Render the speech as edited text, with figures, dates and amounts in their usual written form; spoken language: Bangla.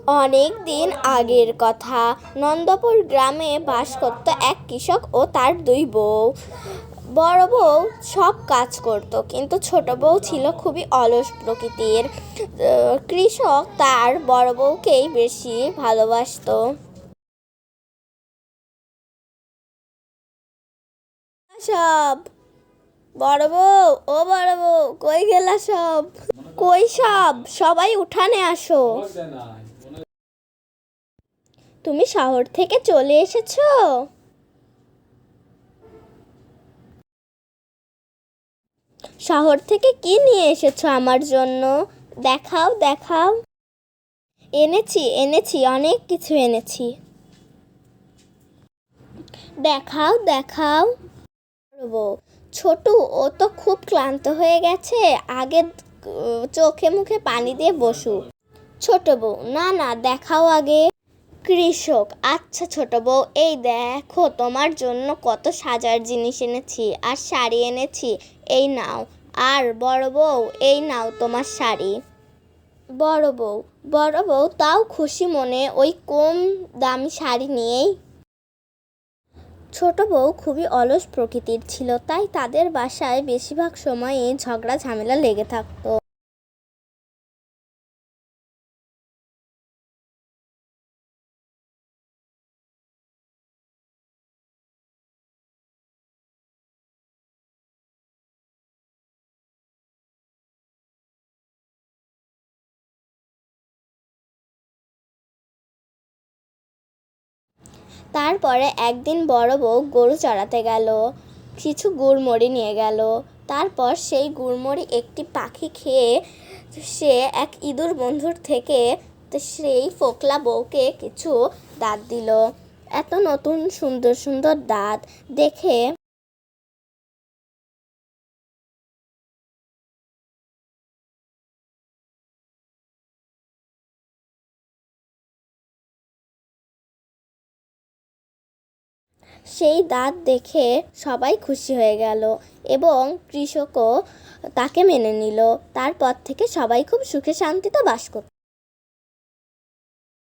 অনেক দিন আগের কথা। নন্দপুর গ্রামে বাস করত এক কৃষক ও তার দুই বউ। বড় বউ সব কাজ করত, কিন্তু ছোট বউ ছিল খুবই অলস প্রকৃতির। কৃষক তার বড় বউকেই বেশি ভালোবাসতো। সব বড় বউ, ও বড় বউ, কই গেলা সব? কই সব? সবাই উঠানে আসো। তুমি শহর থেকে চলে এসেছো? শহর থেকে কি নিয়ে এসেছো আমার জন্য? দেখাও দেখাও। এনেছি এনেছি, অনেক কিছু এনেছি। দেখাও দেখাও। বউ, ছোটু, ও তো খুব ক্লান্ত হয়ে গেছে, আগে চোখে মুখে পানি দিয়ে বসুক। ছোট বউ, না না, দেখাও আগে। কৃষক, আচ্ছা ছোট বউ, এই দেখো তোমার জন্য কত সাজার জিনিস এনেছি, আর শাড়ি এনেছি, এই নাও। আর বড় বউ, এই নাও তোমার শাড়ি। বড় বউ, বড় বউ তাও খুশি মনে ওই কম দামি শাড়ি নিয়েই। ছোট বউ খুবই অলস প্রকৃতির ছিল, তাই তাদের বাসায় বেশিরভাগ সময়ই ঝগড়া ঝামেলা লেগে থাকতো। তারপরে একদিন বড় বউ গরু চড়াতে গেল, কিছু গুড়মড়ি নিয়ে গেল। তারপর সেই গুড়মড়ি একটি পাখি খেয়ে সে এক ইঁদুর বন্ধুর থেকে সেই ফোকলা বউকে কিছু দাঁত দিল। এত নতুন সুন্দর সুন্দর দাঁত দেখে সেই দাঁত দেখে সবাই খুশি হয়ে গেল, এবং কৃষকও তাকে মেনে নিল। তারপর থেকে সবাই খুব সুখে শান্তিতে বাস করত।